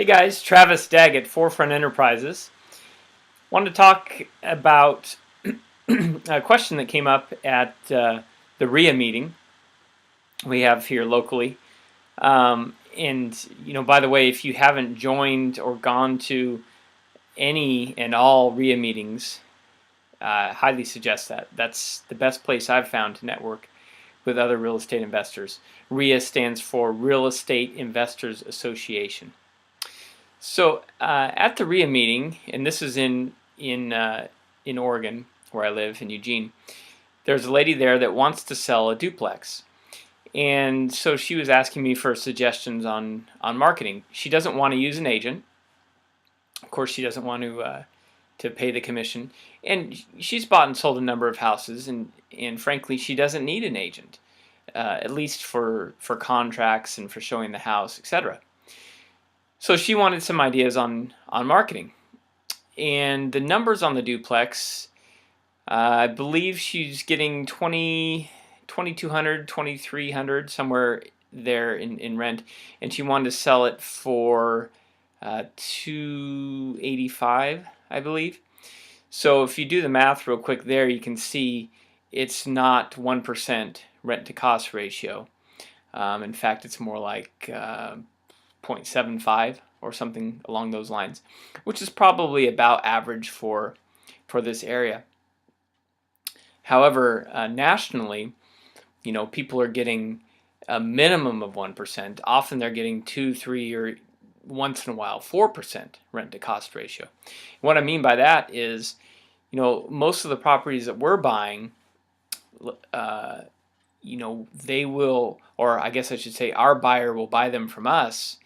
guys, Travis Daggett, Forefront Enterprises. Wanted to talk about a question that came up at the RIA meeting we have here locally. By the way, if you haven't joined or gone to any and all RIA meetings, highly suggest that. That's the best place I've found to network with other real estate investors. RIA stands for Real Estate Investors Association. So at the RIA meeting, and this is in Oregon, where I live in Eugene, there's a lady there that wants to sell a duplex, and so she was asking me for suggestions on marketing. She doesn't want to use an agent. Of course, she doesn't want to pay the commission, and she's bought and sold a number of houses, and frankly, she doesn't need an agent, at least for contracts and for showing the house, etc. So she wanted some ideas on marketing. And the numbers on the duplex, I believe she's getting $2,200, $2,300, somewhere there in rent. And she wanted to sell it for $285, I believe. So if you do the math real quick there, you can see it's not 1% rent to cost ratio. In fact, it's more like 0.75 or something along those lines, which is probably about average for this area. However, nationally, people are getting a minimum of 1%. Often they're getting 2, 3, or once in a while 4% rent to cost ratio. What I mean by that is, most of the properties that we're buying, they will, or I guess I should say, our buyer will buy them from us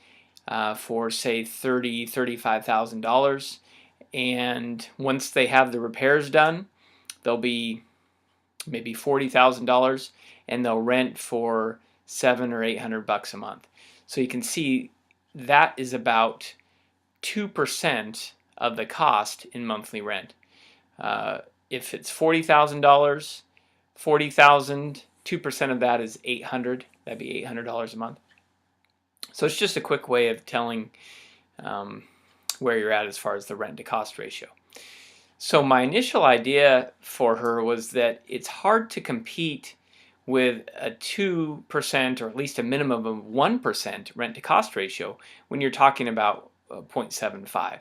for say $30,000, $35,000, and once they have the repairs done, they'll be maybe $40,000, and they'll rent for $700 or $800 a month. So you can see that is about 2% of the cost in monthly rent. If it's $40,000, 40,000, 2% of that is $800. That'd be $800 a month. So it's just a quick way of telling where you're at as far as the rent to cost ratio. So my initial idea for her was that it's hard to compete with a 2% or at least a minimum of 1% rent to cost ratio when you're talking about 0.75.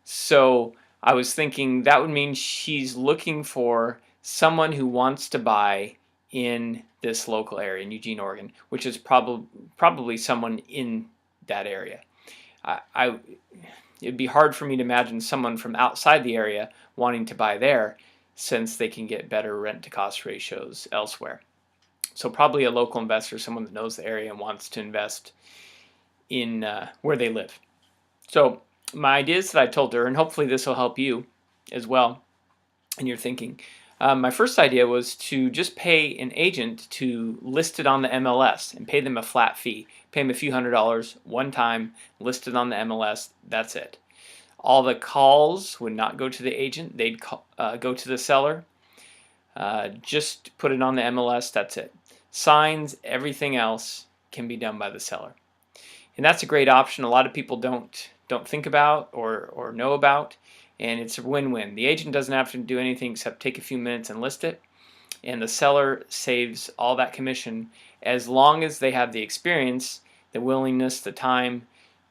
So I was thinking that would mean she's looking for someone who wants to buy in this local area in Eugene, Oregon, which is probably someone in that area. It'd be hard for me to imagine someone from outside the area wanting to buy there, since they can get better rent to cost ratios elsewhere. So probably a local investor, someone that knows the area and wants to invest in where they live. So my ideas that I told her, and hopefully this will help you as well in your thinking. My first idea was to just pay an agent to list it on the MLS and pay them a flat fee. Pay them a few $100s one time, list it on the MLS, that's it. All the calls would not go to the agent, they'd go to the seller. Just put it on the MLS, that's it. Signs, everything else can be done by the seller. And that's a great option a lot of people don't think about or know about. And it's a win-win. The agent doesn't have to do anything except take a few minutes and list it, and the seller saves all that commission as long as they have the experience, the willingness, the time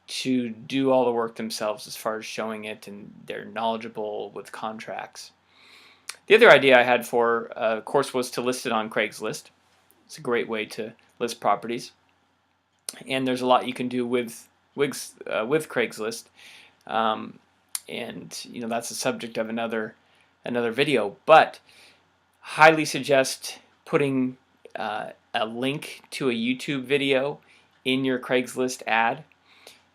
to do all the work themselves as far as showing it, and they're knowledgeable with contracts. The other idea I had for, of course, was to list it on Craigslist. It's a great way to list properties, and there's a lot you can do with Craigslist. And that's the subject of another video, but highly suggest putting a link to a YouTube video in your Craigslist ad.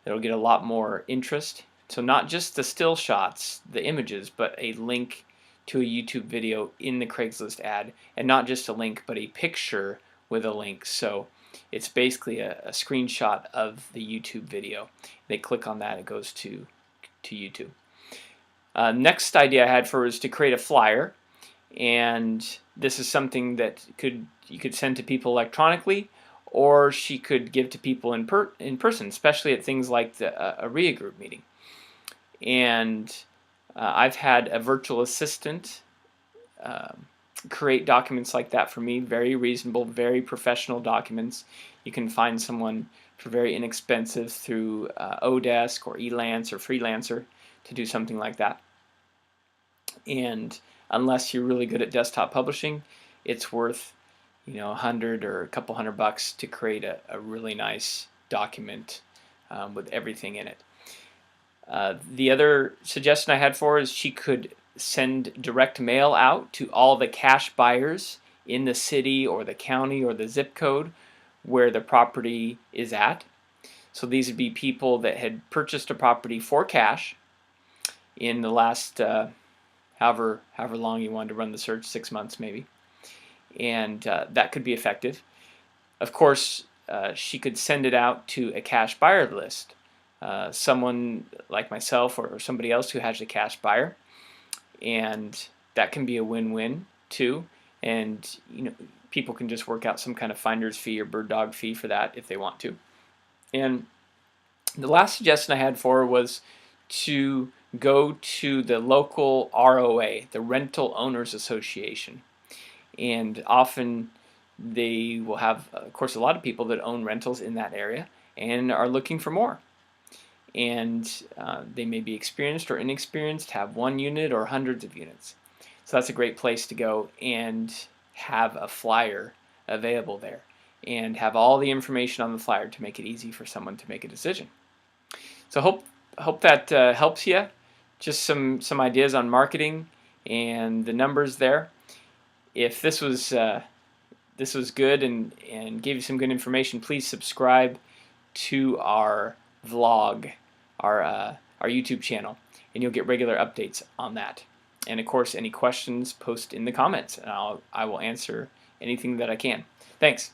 It'll get a lot more interest. So not just the still shots, the images, but a link to a YouTube video in the Craigslist ad, and not just a link, but a picture with a link. So it's basically a screenshot of the YouTube video. They click on that, it goes to YouTube. Next idea I had for was to create a flyer, and this is something that you could send to people electronically, or she could give to people in person, especially at things like a RIA group meeting. And I've had a virtual assistant create documents like that for me, very reasonable, very professional documents. You can find someone for very inexpensive through Odesk or Elance or Freelancer to do something like that. And unless you're really good at desktop publishing, it's worth, you know, $100 or a couple $100 to create a really nice document with everything in it. The other suggestion I had for her is she could send direct mail out to all the cash buyers in the city or the county or the zip code where the property is at. So these would be people that had purchased a property for cash in the last however long you wanted to run the search, 6 months maybe, and that could be effective. Of course, she could send it out to a cash buyer list, someone like myself or somebody else who has a cash buyer, and that can be a win-win too. And you know, people can just work out some kind of finder's fee or bird dog fee for that if they want to. And the last suggestion I had for her was to go to the local ROA, the Rental Owners Association. And often they will have, of course, a lot of people that own rentals in that area and are looking for more. And they may be experienced or inexperienced, have one unit or hundreds of units. So that's a great place to go and have a flyer available there and have all the information on the flyer to make it easy for someone to make a decision. So hope that helps you. Just some ideas on marketing and the numbers there. If this was good and gave you some good information, please subscribe to our vlog, our YouTube channel, and you'll get regular updates on that. And of course, any questions, post in the comments, and I will answer anything that I can. Thanks.